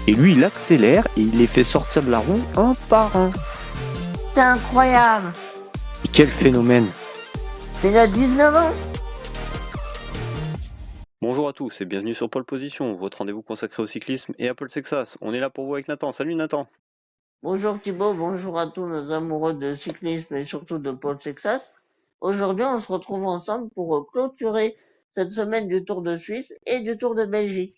Et lui, il accélère et il les fait sortir de la roue un par un. C'est incroyable. Et quel phénomène! Il a 19 ans. Bonjour à tous et bienvenue sur Pole Position, votre rendez-vous consacré au cyclisme et à Paul Texas. On est là pour vous avec Nathan. Salut Nathan! Bonjour Thibaut, bonjour à tous nos amoureux de cyclisme et surtout de Paul Texas. Aujourd'hui, on se retrouve ensemble pour clôturer cette semaine du Tour de Suisse et du Tour de Belgique.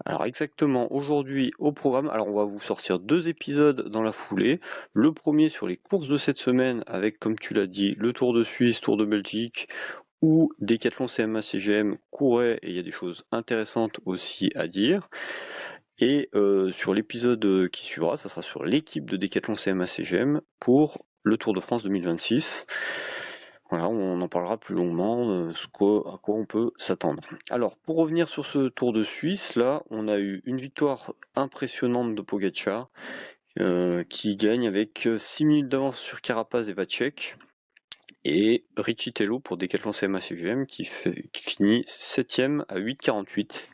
Alors exactement, aujourd'hui au programme, alors on va vous sortir 2 épisodes dans la foulée. Le premier sur les courses de cette semaine avec, comme tu l'as dit, le Tour de Suisse, Tour de Belgique, où Decathlon CMA CGM courait et il y a des choses intéressantes aussi à dire. Et sur l'épisode qui suivra, ça sera sur l'équipe de Decathlon CMA CGM pour le Tour de France 2026. Voilà, on en parlera plus longuement, à quoi on peut s'attendre. Alors, pour revenir sur ce Tour de Suisse, là, on a eu une victoire impressionnante de Pogačar, qui gagne avec 6 minutes d'avance sur Carapaz et Vacek, et Richie Tello pour Decathlon CMA CGM qui finit 7ème à 8,48.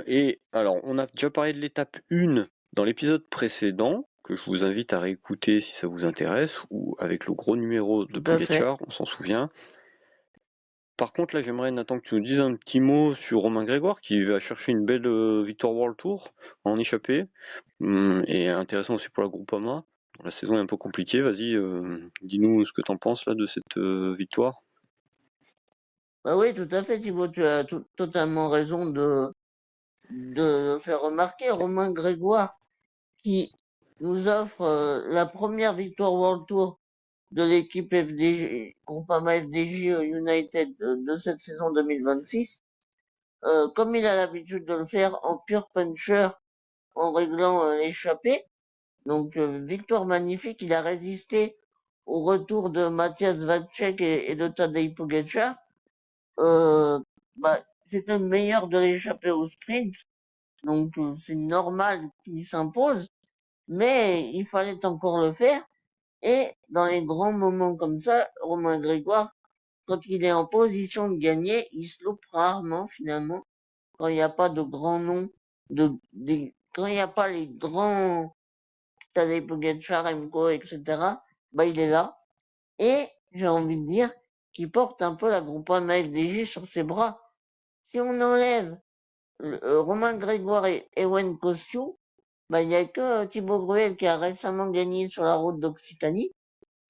Et alors, on a déjà parlé de l'étape 1 dans l'épisode précédent, que je vous invite à réécouter si ça vous intéresse, ou avec le gros numéro de Tout à fait. Pogačar, on s'en souvient. Par contre, là, j'aimerais, Nathan, que tu nous dises un petit mot sur Romain Grégoire, qui va chercher une belle victoire World Tour en échappée, et intéressant aussi pour la Groupama. La saison est un peu compliquée, vas-y, dis-nous ce que tu en penses là de cette victoire. Bah oui, tout à fait Thibaut, tu as totalement raison de le faire remarquer. Romain Grégoire qui nous offre la première victoire World Tour de l'équipe FDJ, Groupama FDJ United de cette saison 2026. Comme il a l'habitude de le faire en pure puncher, en réglant l'échappée. Donc victoire magnifique, il a résisté au retour de Matthias Vacek et de Tadej Pogačar. C'était le meilleur de l'échappée au sprint, donc c'est normal qu'il s'impose, mais il fallait encore le faire. Et dans les grands moments comme ça, Romain Grégoire, quand il est en position de gagner, il se loupe rarement finalement. Quand il n'y a pas de grands noms, quand il n'y a pas les grands Tadej Pogačar, Remco, etc., bah il est là. Et j'ai envie de dire qu'il porte un peu la Groupama FDJ sur ses bras. Si on enlève Romain Grégoire et Ewen Kosciu, bah il n'y a que Thibaut Gruel qui a récemment gagné sur la route d'Occitanie.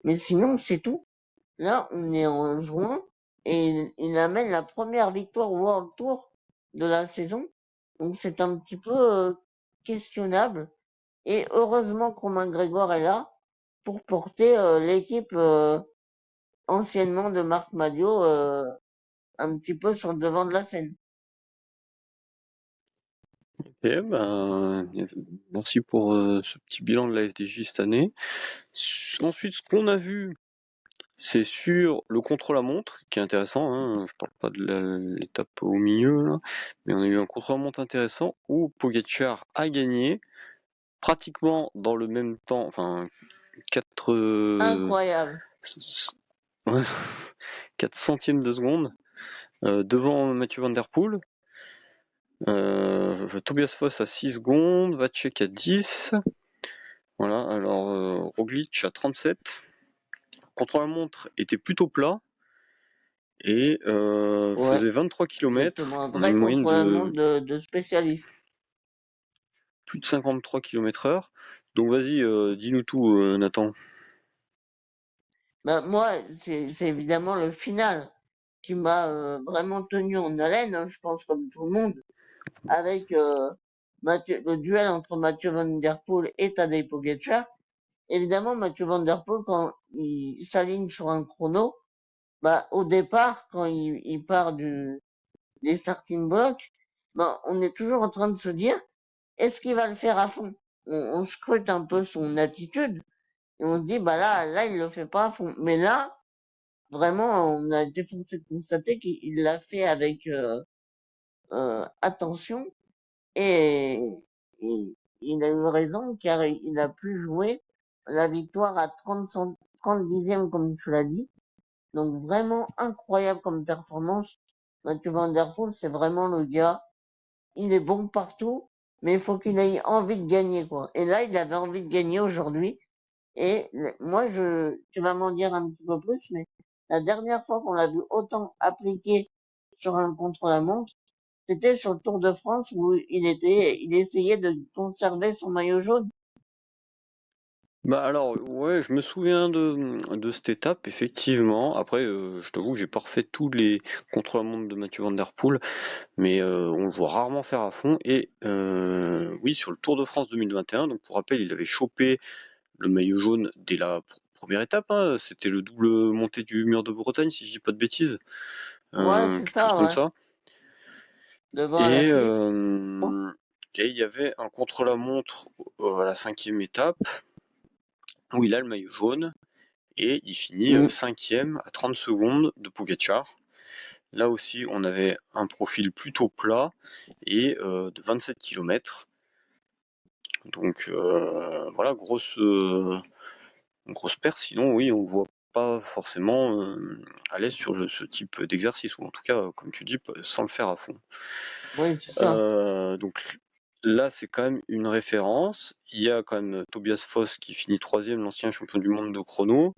Mais sinon, c'est tout. Là, on est en juin et il amène la première victoire World Tour de la saison. Donc c'est un petit peu questionnable. Et heureusement que Romain Grégoire est là pour porter l'équipe anciennement de Marc Madio un petit peu sur le devant de la scène. Ok, ben, merci pour ce petit bilan de la FDJ cette année. Ensuite, ce qu'on a vu, c'est sur le contre-la-montre, qui est intéressant, hein. Je parle pas de l'étape au milieu, là, mais on a eu un contre-la-montre intéressant où Pogačar a gagné pratiquement dans le même temps, enfin 4 Incroyable. 4 centièmes de seconde devant Mathieu Van Der Poel. Tobias Foss à 6 secondes, Vacek à 10. Voilà, alors Roglic à 37. Contre-la-montre était plutôt plat et faisait 23 km. Exactement, un On a vrai une moyenne contre-la-montre de de spécialiste. plus de 53 km/h. Donc vas-y, dis-nous tout, Nathan. Ben, moi, c'est évidemment le final qui m'a vraiment tenu en haleine, hein, je pense comme tout le monde, avec le duel entre Mathieu Van Der Poel et Tadej Pogačar. Évidemment, Mathieu Van Der Poel, quand il s'aligne sur un chrono, bah, au départ, quand il part des starting blocks, ben, on est toujours en train de se dire, est-ce qu'il va le faire à fond? On scrute un peu son attitude et on se dit, bah là, il le fait pas à fond. Mais là, vraiment, on a été forcé de constater qu'il l'a fait avec attention et il a eu raison car il a pu jouer la victoire à 30 dixièmes comme tu l'as dit. Donc vraiment incroyable comme performance. Mathieu Van Der Poel, c'est vraiment le gars il est bon partout, mais il faut qu'il ait envie de gagner, quoi. Et là, il avait envie de gagner aujourd'hui. Et moi, tu vas m'en dire un petit peu plus, mais la dernière fois qu'on l'a vu autant appliqué sur un contre-la-montre, c'était sur le Tour de France où il essayait de conserver son maillot jaune. Bah alors, ouais, je me souviens de cette étape, effectivement. Après, je t'avoue que j'ai pas refait tous les contre-la-montre de Mathieu Van Der Poel, mais on le voit rarement faire à fond. Et oui, sur le Tour de France 2021, donc pour rappel, il avait chopé le maillot jaune dès la première étape, hein. C'était le double montée du mur de Bretagne, si je dis pas de bêtises, Ouais, c'est quelque chose ça, comme ouais. ça. Devant la Et fille. il y avait un contre-la-montre à la 5e étape où il a le maillot jaune et il finit Mm. 5e à 30 secondes de Pogačar. Là aussi, on avait un profil plutôt plat et de 27 km. Donc voilà, grosse perte. Sinon, oui, on ne voit pas forcément à l'aise sur ce type d'exercice, ou en tout cas, comme tu dis, sans le faire à fond. Oui, c'est ça. Donc là, c'est quand même une référence. Il y a quand même Tobias Foss qui finit 3e, l'ancien champion du monde de chrono.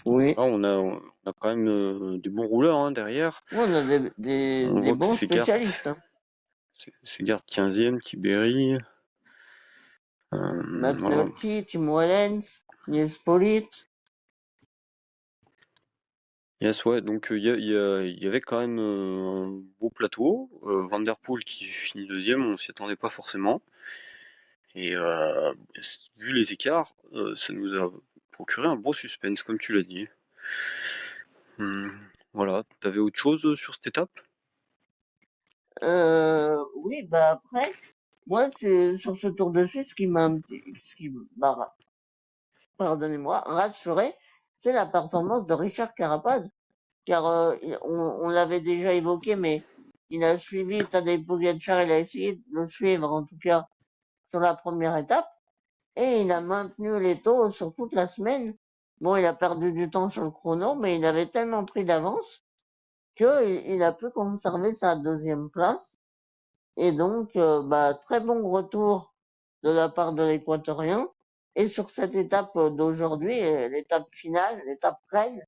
Oui. Voilà, on a quand même des bons rouleurs hein, derrière. Oui, on a On des voit que bons spécialistes, hein. Segard 15e, Tiberi. Voilà. Matteotti, Tim Wellens, Nils Politt. Yes, ouais, donc il y avait quand même un beau plateau. Van Der Poel qui finit 2e, on s'y attendait pas forcément. Et vu les écarts, ça nous a procuré un beau suspense, comme tu l'as dit. Voilà, t'avais autre chose sur cette étape? Oui, bah après, moi, c'est sur ce Tour de Suisse, ce qui m'a, pardonnez-moi, rassuré, c'est la performance de Richard Carapaz. Car on l'avait déjà évoqué, mais il a suivi Tadej Pogacar, il a essayé de le suivre, en tout cas, sur la première étape, et il a maintenu les taux sur toute la semaine. Bon, il a perdu du temps sur le chrono, mais il avait tellement pris d'avance qu'il a pu conserver sa deuxième place. Et donc, bah, très bon retour de la part de l'Équatorien. Et sur cette étape d'aujourd'hui, l'étape finale, l'étape reine,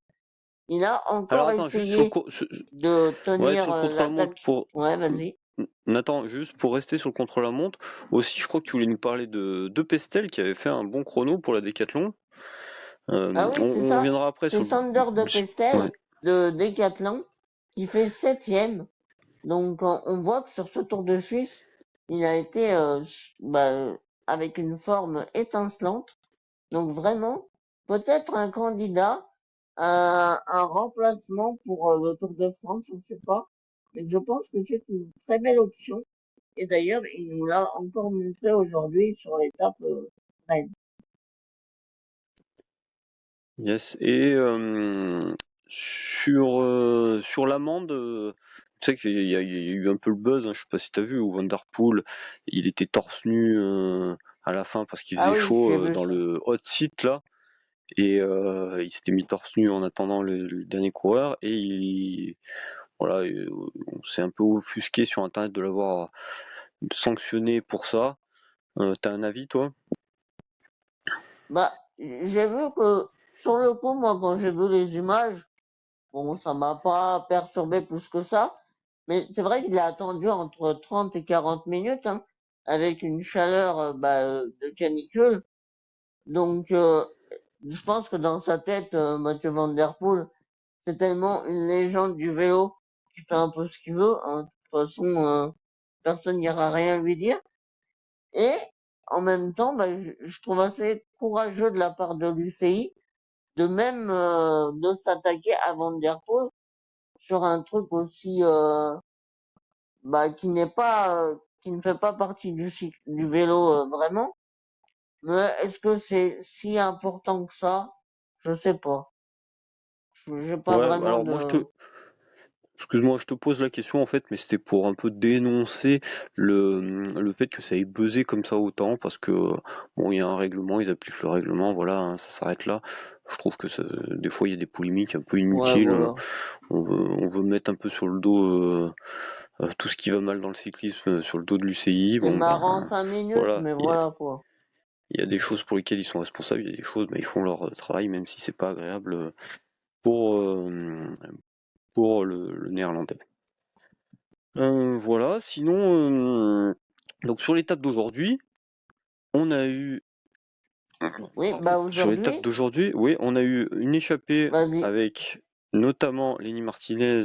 il a Alors encore attends, juste sur le, essayé de ouais, tenir sur le contre-la-montre l'attaque. pour Ouais, vas-y. Nathan, juste pour rester sur le contre-la-montre, aussi je crois que tu voulais nous parler de Pestel qui avait fait un bon chrono pour la Décathlon. Ah oui, c'est On ça. reviendra après C'est sur Sander de ouais. Pestel de Decathlon qui fait septième. Donc, on voit que sur ce Tour de Suisse, il a été bah, avec une forme étincelante. Donc vraiment, peut-être un candidat à un remplacement pour le Tour de France, je ne sais pas. Mais je pense que c'est une très belle option. Et d'ailleurs, il nous l'a encore montré aujourd'hui sur l'étape Rennes. Yes. Et sur l'amende, tu sais qu'il y a eu un peu le buzz, hein, je sais pas si t'as vu, où Van Der Poel, il était torse nu à la fin parce qu'il Ah faisait oui, chaud j'ai vu dans ça. le hot seat là, et il s'était mis torse nu en attendant le dernier coureur, et voilà, on s'est un peu offusqué sur internet de l'avoir sanctionné pour ça. T'as un avis toi? Bah, j'ai vu que sur le coup, moi, quand j'ai vu les images, bon, ça m'a pas perturbé plus que ça. Mais c'est vrai qu'il a attendu entre 30 et 40 minutes, hein, avec une chaleur bah, de canicule. Donc, je pense que dans sa tête, Mathieu Van Der Poel, c'est tellement une légende du vélo qu'il fait un peu ce qu'il veut, hein. De toute façon, personne n'ira rien lui dire. Et en même temps, bah, je trouve assez courageux de la part de l'UCI de même de s'attaquer à Van Der Poel sur un truc aussi bah, qui ne fait pas partie du vélo vraiment. Mais est-ce que c'est si important que ça? Je sais pas. J'ai pas Ouais, vraiment alors moi de. excuse-moi, je te pose la question en fait, mais c'était pour un peu dénoncer le fait que ça ait buzzé comme ça autant, parce que bon, il y a un règlement, ils appliquent le règlement, voilà, hein, ça s'arrête là. Je trouve que des fois il y a des polémiques un peu Ouais, inutiles. voilà. On veut mettre un peu sur le dos tout ce qui va mal dans le cyclisme sur le dos de l'UCI. C'est Bon, marrant ben 5 minutes, voilà, mais il y a, voilà quoi. il y a des choses pour lesquelles ils sont responsables, il y a des choses, ils font leur travail, même si c'est pas agréable pour, pour le néerlandais. Voilà, sinon, donc sur l'étape d'aujourd'hui, on a eu Oui, bah sur l'étape aujourd'hui, d'aujourd'hui, oui, on a eu une échappée vas-y, avec notamment Lenny Martinez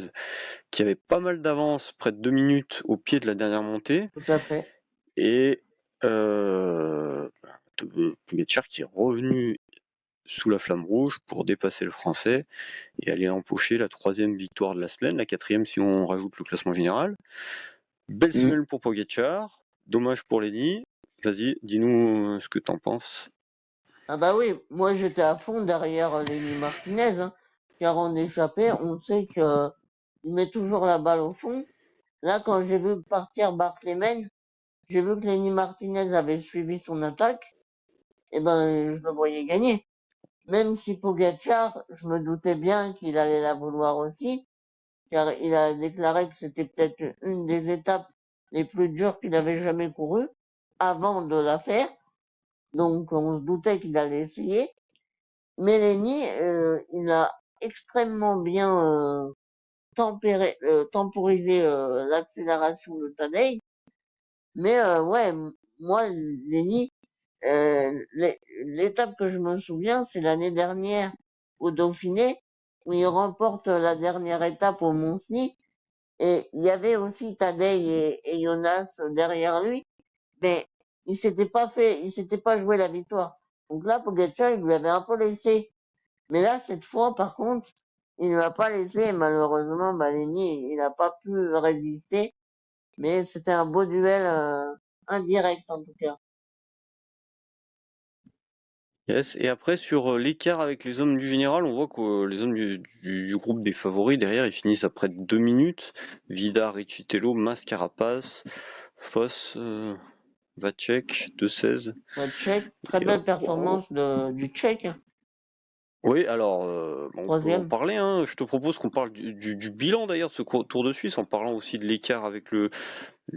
qui avait pas mal d'avance, près de 2 minutes au pied de la dernière montée, tout à fait. et Pogačar qui est revenu sous la flamme rouge pour dépasser le français et aller empocher la 3e victoire de la semaine, la 4e si on rajoute le classement général. Belle semaine pour Pogačar, dommage pour Lenny. Vas-y, dis-nous ce que t'en penses. Ah bah oui, moi j'étais à fond derrière Lenny Martinez, hein, car en échappée, on sait que il met toujours la balle au fond. Là, quand j'ai vu partir Bartlemen, j'ai vu que Lenny Martinez avait suivi son attaque, et ben je le voyais gagner. Même si Pogačar, je me doutais bien qu'il allait la vouloir aussi, car il a déclaré que c'était peut-être une des étapes les plus dures qu'il avait jamais courues avant de la faire. Donc on se doutait qu'il allait essayer. Mais Lenny, il a extrêmement bien temporisé l'accélération de Tadej. Mais ouais, moi, Lenny, l'étape que je me souviens, c'est l'année dernière au Dauphiné, où il remporte la dernière étape au Mont-Cenis. Et il y avait aussi Tadej et Jonas derrière lui, mais il s'était pas joué la victoire. Donc là, Pogacar, il lui avait un peu laissé. Mais là, cette fois, par contre, il ne l'a pas laissé. Et malheureusement, Lenny, il n'a pas pu résister. Mais c'était un beau duel indirect en tout cas. Yes. Et après, sur l'écart avec les hommes du général, on voit que les hommes du groupe des favoris, derrière, ils finissent à près de 2 minutes. Vida, Riccitello, Mas, Carapaz, Foss, Vacek, 2-16. Ouais, Tchèque, très Et, belle performance du Tchèque, oui, alors, on peut en troisième. parler, hein. Je te propose qu'on parle du bilan d'ailleurs de ce Tour de Suisse, en parlant aussi de l'écart avec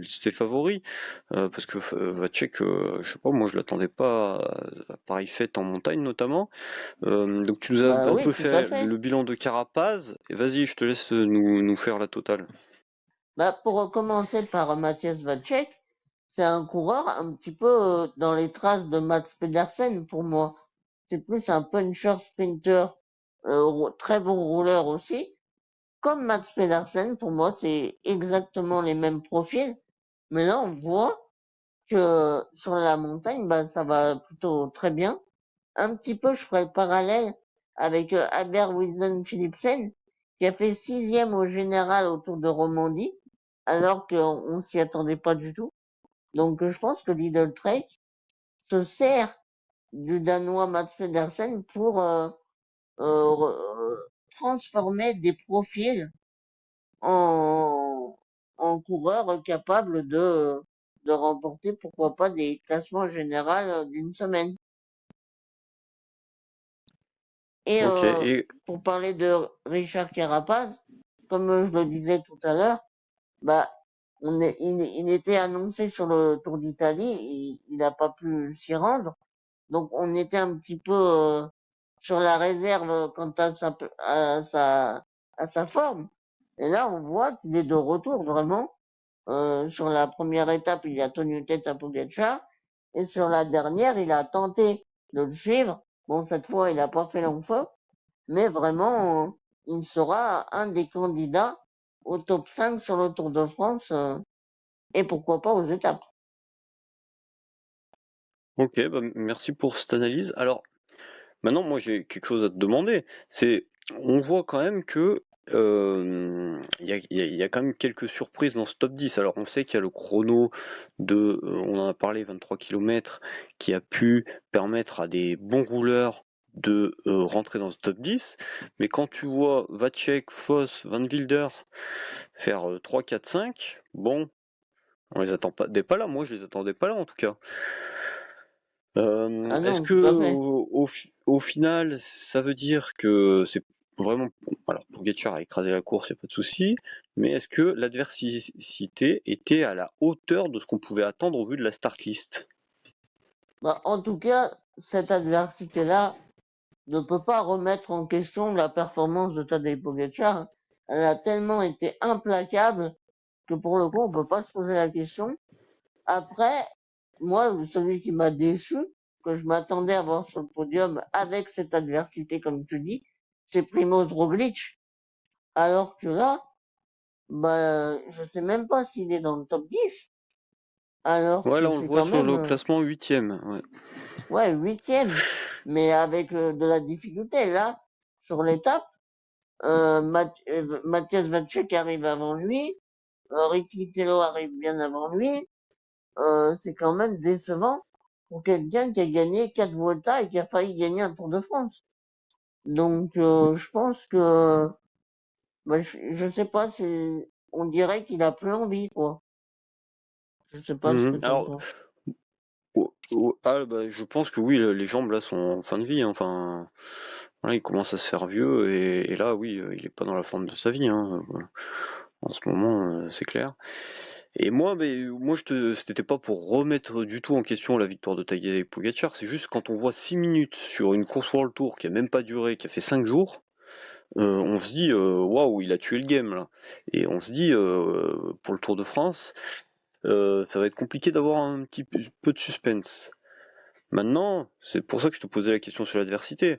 ses favoris. Parce que Vacek, je sais pas, moi je l'attendais pas à pareille fête en montagne notamment. Donc tu nous as Bah un oui, peu tout à fait fait. le bilan de Carapaz. Et vas-y, je te laisse nous faire la totale. Bah pour commencer par Matthias Vacek, c'est un coureur un petit peu dans les traces de Mats Pedersen pour moi. C'est plus un puncher sprinter, très bon rouleur aussi. Comme Mats Pedersen, pour moi, c'est exactement les mêmes profils. Mais là, on voit que sur la montagne, bah, ça va plutôt très bien. Un petit peu, je ferai le parallèle avec Albert Wisden Philipsen, qui a fait 6e au général au Tour de Romandie, alors qu'on s'y attendait pas du tout. Donc, je pense que Lidl Trek se sert du Danois Mats Pedersen pour transformer des profils en, en coureurs capables de remporter, pourquoi pas, des classements généraux d'une semaine. Et Ok, et pour parler de Richard Carapaz, comme je le disais tout à l'heure, bah, il était annoncé sur le Tour d'Italie, il n'a pas pu s'y rendre, donc on était un petit peu sur la réserve quant à sa forme. Et là, on voit qu'il est de retour vraiment. Sur la première étape, il a tenu tête à Pogacar, et sur la dernière, il a tenté de le suivre. Bon, cette fois, il n'a pas fait long feu, mais vraiment, il sera un des candidats au top 5 sur le Tour de France et pourquoi pas aux étapes. ok, bah, merci pour cette analyse. Alors, maintenant, moi j'ai quelque chose à te demander. On voit quand même que il y a quand même quelques surprises dans ce top 10. Alors, on sait qu'il y a le chrono on en a parlé, 23 km, qui a pu permettre à des bons rouleurs de rentrer dans ce top 10. Mais quand tu vois Vacek, Foss, Van Wilder faire 3, 4, 5, bon, on les attendait pas là. Moi, je les attendais pas là en tout cas. Ah Est-ce non, que tout à fait. au final, ça veut dire que c'est vraiment, bon, alors Pogačar a écrasé la course, il n'y a pas de souci, mais est-ce que l'adversité était à la hauteur de ce qu'on pouvait attendre au vu de la start list? Bah, en tout cas, cette adversité-là ne peut pas remettre en question la performance de Tadej Pogacar. Elle a tellement été implacable que pour le coup, on peut pas se poser la question. Après, moi, celui qui m'a déçu, que je m'attendais à voir sur le podium avec cette adversité, comme tu dis, c'est Primoz Roglic. Alors que là, bah, je sais même pas s'il est dans le top 10. Alors Ouais, que là on le c'est voit quand sur même, le classement 8e. Ouais. ouais, 8e. Mais avec de la difficulté. Là, sur l'étape, Mathias Vacek arrive avant lui, Ricky Tello arrive bien avant lui. C'est quand même décevant pour quelqu'un qui a gagné 4 Vuelta et qui a failli gagner un Tour de France. Donc, je pense que, bah, je sais pas, on dirait qu'il a plus envie, quoi. Je sais pas ce que t'en Alors, penses. bah, je pense que oui, les jambes là sont en fin de vie, hein. Enfin, voilà, il commence à se faire vieux et là, oui, il est pas dans la forme de sa vie, hein. En ce moment, c'est clair. Et moi, c'était pas pour remettre du tout en question la victoire de Tadej Pogacar, c'est juste quand on voit 6 minutes sur une course World Tour qui a même pas duré, qui a fait 5 jours, on se dit waouh, il a tué le game là. Et on se dit pour le Tour de France, ça va être compliqué d'avoir un petit peu de suspense. Maintenant, c'est pour ça que je te posais la question sur l'adversité.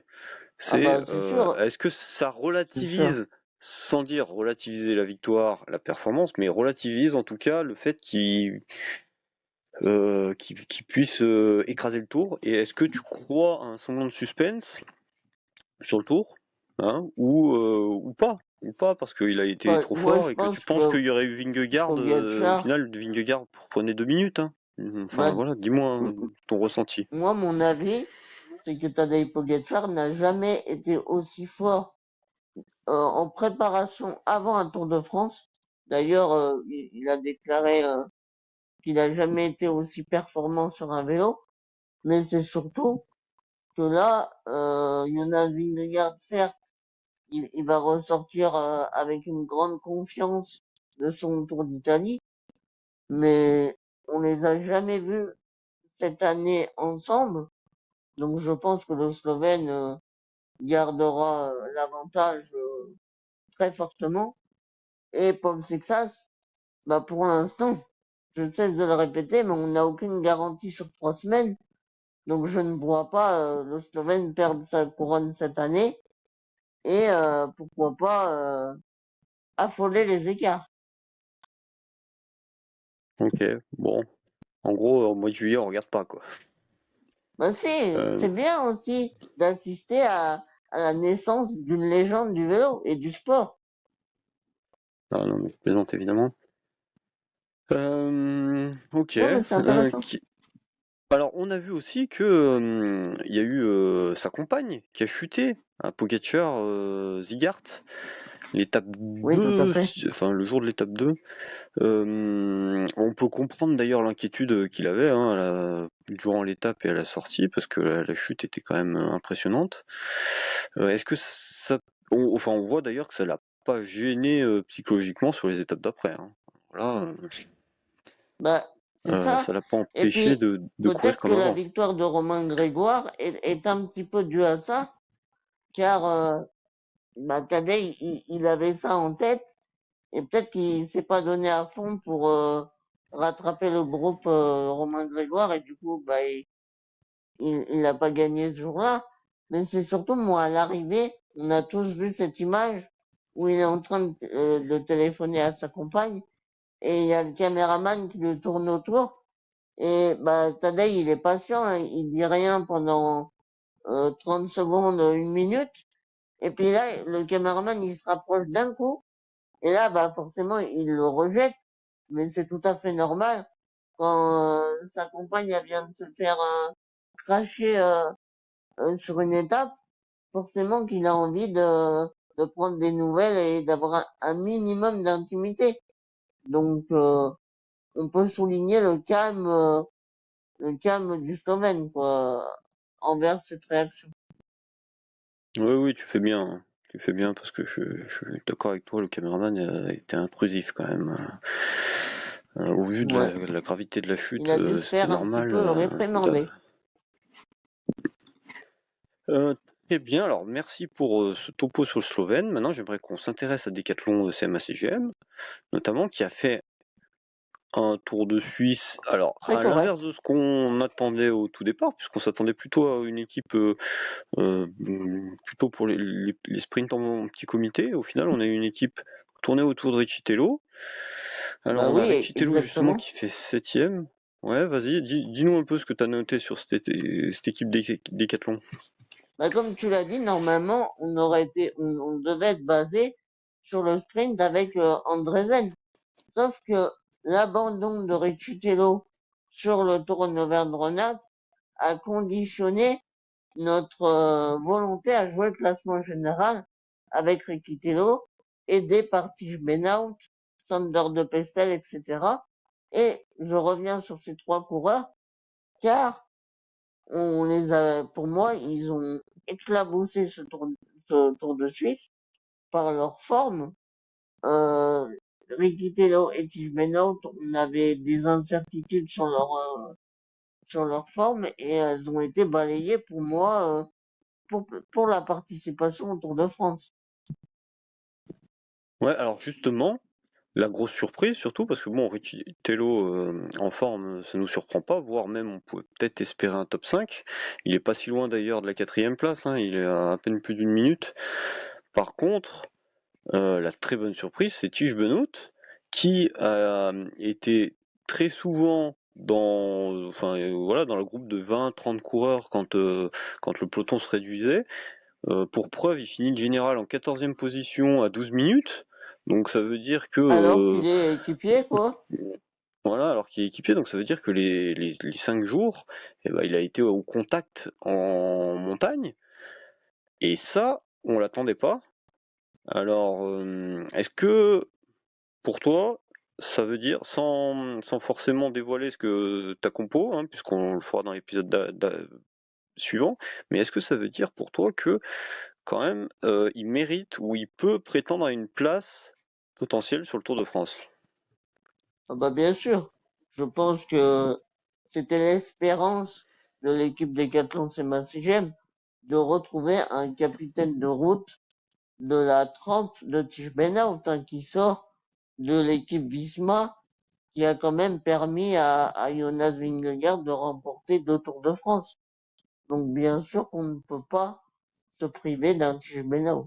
Ah C'est bah, c'est sûr, est-ce que ça c'est sûr. relativise, sans dire relativiser la victoire, la performance, mais relativise en tout cas le fait qu'il puisse écraser le tour. Et est-ce que tu crois à un semblant de suspense sur le tour, hein, ou pas? Ou pas, parce qu'il a été Bah, trop moi, je fort et que tu pense penses que qu'il y aurait eu Vingegaard, au Pogacar, final, Vingegaard prenait 2 minutes, hein. Enfin bah, voilà, dis-moi m- ton ressenti. moi, mon avis, c'est que Tadej Pogacar n'a jamais été aussi fort en préparation avant un Tour de France. D'ailleurs, il a déclaré qu'il a jamais été aussi performant sur un vélo. Mais c'est surtout que là, Jonas Vingegaard, certes, il va ressortir avec une grande confiance de son Tour d'Italie, mais on les a jamais vus cette année ensemble. Donc je pense que le Slovène gardera l'avantage très fortement. Et Paul Sexas, bah pour l'instant, je cesse de le répéter, mais on n'a aucune garantie sur 3 semaines. Donc je ne vois pas le Slovène perdre sa couronne cette année et pourquoi pas affoler les écarts. Ok, bon. En gros, au mois de juillet, on regarde pas, quoi. Bah Euh, c'est bien aussi d'assister à la naissance d'une légende du vélo et du sport. ah non, mais je plaisante évidemment. Ok. Non mais c'est intéressant. Alors, on a vu aussi que il y a eu sa compagne qui a chuté, à Pogacar, Zigart, l'étape Oui, tout à 2, fait. enfin le jour de l'étape 2. On peut comprendre d'ailleurs l'inquiétude qu'il avait, hein, durant l'étape et à la sortie, parce que la chute était quand même impressionnante. Est-ce que ça, enfin, on voit d'ailleurs que ça l'a pas gêné psychologiquement sur les étapes d'après, hein. Voilà, Bah c'est ça. ça l'a pas Et empêché puis de courir peut-être que comme la avant. victoire de Romain Grégoire est un petit peu due à ça, car bah, Tadej il avait ça en tête. Et peut-être qu'il s'est pas donné à fond pour rattraper le groupe Romain Grégoire et du coup bah il n'a pas gagné ce jour-là. Mais c'est surtout moi à l'arrivée, on a tous vu cette image où il est en train de téléphoner à sa compagne et il y a le caméraman qui le tourne autour et bah Tadej il est patient, hein, il dit rien pendant 30 secondes, 1 minute et puis là le caméraman il se rapproche d'un coup et là bah forcément il le rejette mais c'est tout à fait normal quand sa compagne elle vient de se faire cracher sur une étape, forcément qu'il a envie de prendre des nouvelles et d'avoir un minimum d'intimité. Donc on peut souligner le calme du Slovène quoi, envers cette réaction. Oui, oui, tu fais bien, hein. tu fais bien parce que je suis d'accord avec toi, le caméraman était intrusif quand même. Au vu de Ouais. la gravité de la chute, Il a dû se c'était faire un petit normal. peu réprimander. Très bien, alors merci pour ce topo sur le Slovène. Maintenant, j'aimerais qu'on s'intéresse à Decathlon CMA-CGM, notamment qui a fait un Tour de Suisse, alors Très à correct. l'inverse de ce qu'on attendait au tout départ, puisqu'on s'attendait plutôt à une équipe plutôt pour les sprints en petit comité. Au final, on a eu une équipe tournée autour de Riccitello. Alors, Bah on a oui, Riccitello justement exactement. qui fait 7ème. Ouais, vas-y, dis-nous un peu ce que tu as noté sur cette équipe Decathlon. Bah, comme tu l'as dit, normalement, on devait être basé sur le sprint avec Andresen. Sauf que l'abandon de Riccitello sur le Tour de Auvergne-Rhône-Alpes a conditionné notre volonté à jouer le classement général avec Riccitello, aidé par Tige Benoît, Sander de Pestel, etc. Et je reviens sur ces trois coureurs, car pour moi, ils ont éclaboussé ce tour de Suisse par leur forme. Euh, Riccitello et Tige Benoît, on avait des incertitudes sur leur forme et elles ont été balayées pour moi pour la participation au Tour de France. Ouais, alors justement, la grosse surprise surtout, parce que bon, Riccitello en forme, ça nous surprend pas, voire même on pouvait peut-être espérer un top 5. Il est pas si loin d'ailleurs de la 4ème place, hein, il est à peine plus d'une minute. Par contre, la très bonne surprise, c'est Tige Benoît, qui a été très souvent enfin voilà, dans le groupe de 20-30 coureurs quand le peloton se réduisait. Pour preuve, il finit le général en 14e position à 12 minutes. Donc ça veut dire que Alors qu'il est équipier, quoi. voilà, alors qu'il est équipier, donc ça veut dire que les 5 jours, eh ben, il a été au contact en montagne. Et ça, on l'attendait pas. Alors, est-ce que pour toi, ça veut dire, sans forcément dévoiler ce que ta compo, hein, puisqu'on le fera dans l'épisode suivant, mais est-ce que ça veut dire pour toi que quand même il mérite ou il peut prétendre à une place potentielle sur le Tour de France? Ah bah bien sûr. Je pense que c'était l'espérance de l'équipe Decathlon CMA-CGM de retrouver un capitaine de route de la trempe de Tige Benoît, qui sort de l'équipe Visma, qui a quand même permis à Jonas Vingegaard de remporter 2 Tours de France. Donc bien sûr qu'on ne peut pas se priver d'un Tige Benoît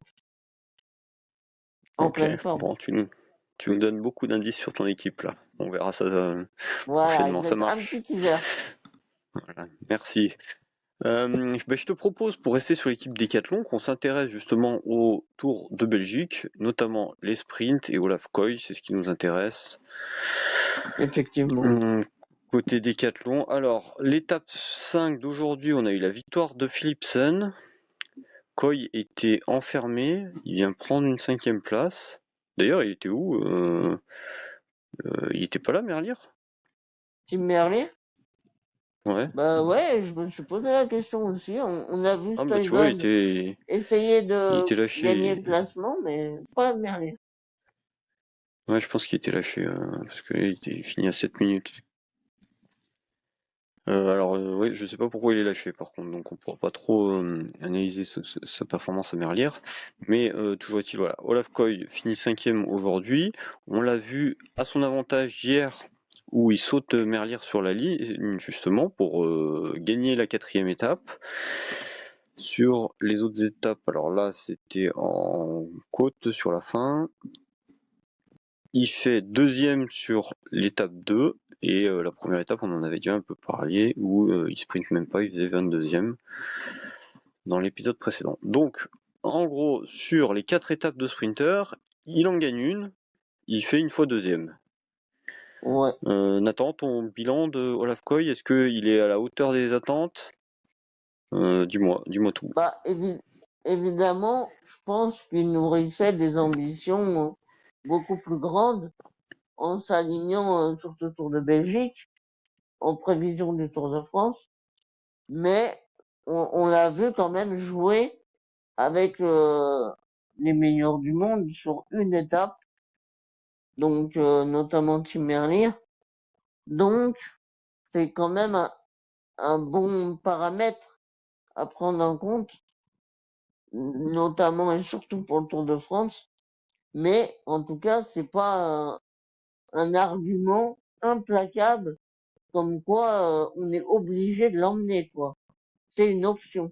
en Ok, pleine forme. bon, tu nous donnes beaucoup d'indices sur ton équipe là. On verra ça Voilà, prochainement, ça exact. Un petit marche. teaser. Voilà, merci. Je te propose, pour rester sur l'équipe Decathlon, qu'on s'intéresse justement au Tour de Belgique, notamment les sprints et Olaf Koy, c'est ce qui nous intéresse. Effectivement. Côté Decathlon, alors l'étape 5 d'aujourd'hui, on a eu la victoire de Philipsen. Koy était enfermé, il vient prendre une 5ème place. D'ailleurs, il était où il était pas là, Merlier? Tim Merlier? Ouais. Bah ouais, je me suis posé la question aussi. On a vu Ah bah tu vois, il Stuyven était, essayer il de était gagner lâché. le classement, mais pas Merlier. Ouais, je pense qu'il était lâché, parce qu'il finit à 7 minutes. Alors, ouais, je sais pas pourquoi il est lâché par contre, donc on pourra pas trop analyser sa performance à Merlier. Mais toujours est-il, voilà, Olaf Koy finit 5ème aujourd'hui. On l'a vu à son avantage hier, où il saute Merlier sur la ligne, justement, pour gagner la 4ème étape. Sur les autres étapes, alors là, c'était en côte sur la fin. Il fait 2ème sur l'étape 2, et la première étape, on en avait déjà un peu parlé, où il sprint même pas, il faisait 22ème dans l'épisode précédent. Donc, en gros, sur les 4 étapes de sprinter, il en gagne une, il fait une fois 2ème. Ouais. Nathan, ton bilan de Olaf Koy, est-ce qu'il est à la hauteur des attentes? Dis-moi tout. Bah évidemment, je pense qu'il nourrissait des ambitions beaucoup plus grandes en s'alignant sur ce Tour de Belgique, en prévision du Tour de France. Mais on l'a vu quand même jouer avec les meilleurs du monde sur une étape, donc notamment Tim Merlier. Donc c'est quand même un bon paramètre à prendre en compte, notamment et surtout pour le Tour de France. Mais en tout cas, c'est pas un argument implacable comme quoi on est obligé de l'emmener, quoi. C'est une option.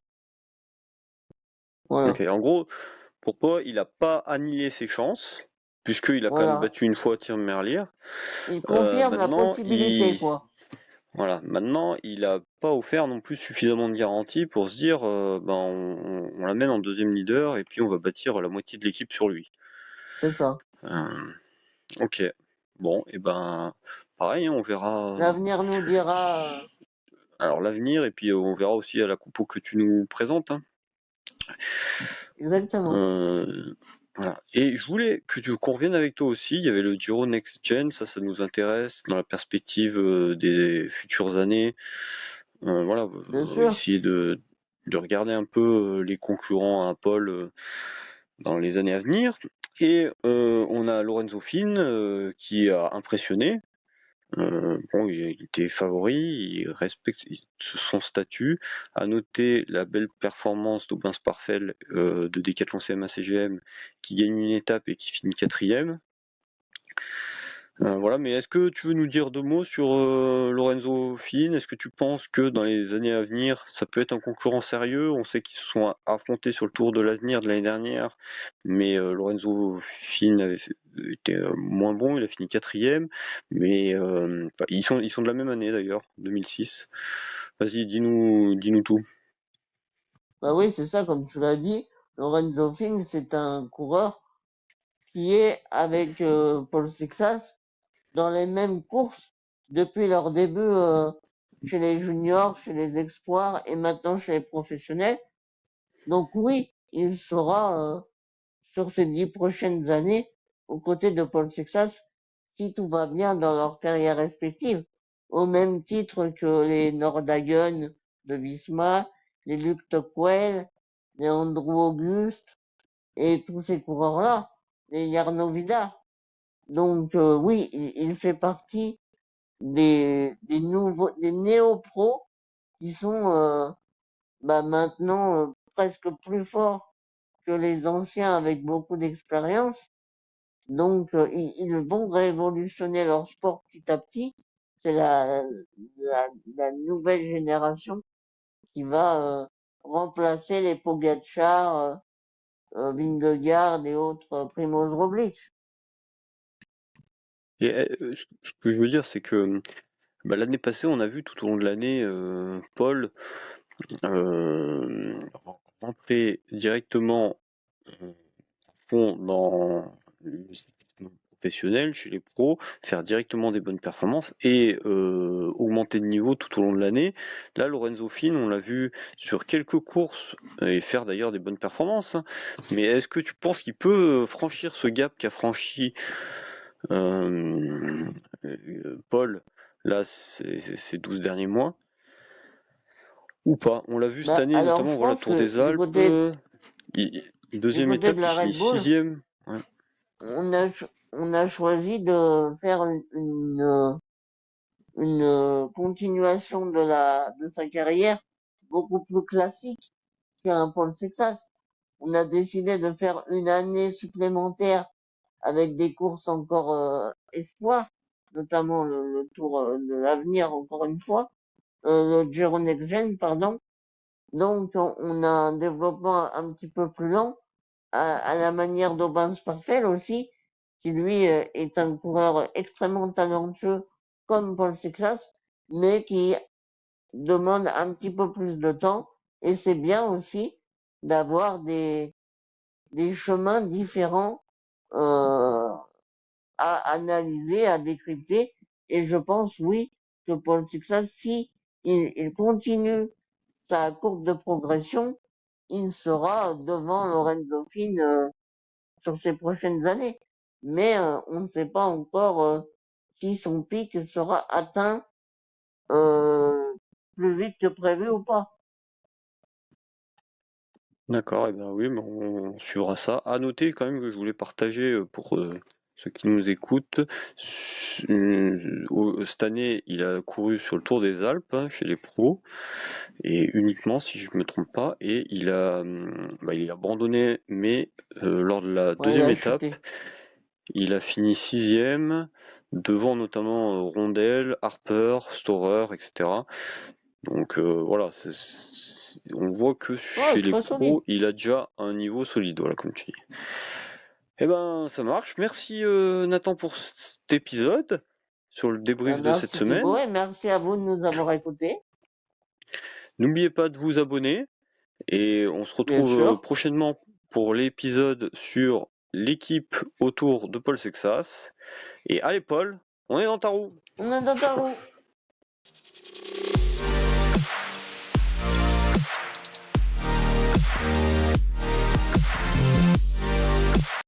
Voilà. Ok, en gros, pour toi, il n'a pas annihilé ses chances, puisqu'il a quand même Voilà. battu une fois Tim Merlier. Il confirme la Maintenant, possibilité, quoi. voilà, maintenant, il n'a pas offert non plus suffisamment de garanties pour se dire, ben, on l'amène en deuxième leader et puis on va bâtir la moitié de l'équipe sur lui. C'est ça. Ok. Bon, et ben, pareil, hein, on verra. L'avenir nous dira. Alors l'avenir, et puis on verra aussi à la coupe que tu nous présentes, hein. Exactement. Voilà. Et je voulais qu'on revienne avec toi aussi. Il y avait le Giro Next Gen, ça nous intéresse dans la perspective des futures années. Voilà, Bien sûr. essayer de regarder un peu les concurrents à Paul dans les années à venir. Et on a Lorenzo Fin qui a impressionné. Bon, il était favori, il respecte son statut. À noter la belle performance d'Aubin Sparfel de Decathlon CMA CGM qui gagne une étape et qui finit quatrième. Voilà, mais est-ce que tu veux nous dire deux mots sur Lorenzo Fin? Est-ce que tu penses que dans les années à venir, ça peut être un concurrent sérieux? On sait qu'ils se sont affrontés sur le Tour de l'Avenir de l'année dernière, mais Lorenzo Fin était moins bon, il a fini quatrième, mais ils sont de la même année d'ailleurs, 2006. Vas-y, dis-nous tout. Bah oui, c'est ça, comme tu l'as dit. Lorenzo Finn, c'est un coureur qui est avec Paul Sixas dans les mêmes courses depuis leur début chez les juniors, chez les espoirs et maintenant chez les professionnels. Donc oui, il sera sur ces 10 prochaines années aux côtés de Paul Sixas si tout va bien dans leur carrière respective, au même titre que les Nordhagen de Wismar, les Luc Tocquel, les Andrew Auguste et tous ces coureurs-là, les Jarno Vida. Donc oui, il fait partie des nouveaux, des néo-pros qui sont maintenant presque plus forts que les anciens avec beaucoup d'expérience. Donc ils vont révolutionner leur sport petit à petit. C'est la nouvelle génération qui va remplacer les Pogacar, Vingegaard et autres Primož Roglic. Et ce que je veux dire, c'est que l'année passée, on a vu tout au long de l'année Paul rentrer directement dans le cyclisme professionnel, chez les pros, faire directement des bonnes performances et augmenter de niveau tout au long de l'année. Là, Lorenzo Fin, on l'a vu sur quelques courses et faire d'ailleurs des bonnes performances, hein. Mais est-ce que tu penses qu'il peut franchir ce gap qu'a franchi Paul là ces 12 derniers mois ou pas? On l'a vu cette année, Alors notamment je voilà pense Tour que des Alpes, du deuxième côté étape, de il la finit Red Bull, sixième. Ouais. on a choisi de faire une continuation de sa carrière beaucoup plus classique qu'un Paul Sexas. On a décidé de faire une année supplémentaire avec des courses encore espoir, notamment le Tour de l'avenir encore une fois, le Giro Next Gen, pardon. Donc on a un développement un petit peu plus lent, à la manière d'Aubin Sparfel aussi, qui lui est un coureur extrêmement talentueux comme Paul Sexas, mais qui demande un petit peu plus de temps. Et c'est bien aussi d'avoir des chemins différents à analyser, à décrypter. Et je pense, oui, que Paul Sixas, si il continue sa courbe de progression, il sera devant Lorenzo Fin sur ces prochaines années. Mais on ne sait pas encore si son pic sera atteint euh, plus vite que prévu ou pas. D'accord, et ben oui, mais on suivra ça. À noter quand même que je voulais partager pour ceux qui nous écoutent. Cette année, il a couru sur le Tour des Alpes chez les pros, et uniquement si je me trompe pas, et il a abandonné, mais lors de la Ouais, il deuxième a étape, chuté. il a fini 6e, devant notamment Rondel, Harper, Storer, etc. Donc voilà, on voit que Ouais, chez les très solide. pros, il a déjà un niveau solide, voilà, comme tu dis. Eh ben, ça marche. Merci Nathan pour cet épisode sur le débrief de cette Merci Thibaut semaine. et merci à vous de nous avoir écoutés, N'oubliez pas de vous abonner et on se bien retrouve sûr. prochainement pour l'épisode sur l'équipe autour de Paul Sexas. Et allez Paul, on est dans ta roue. On est dans ta roue.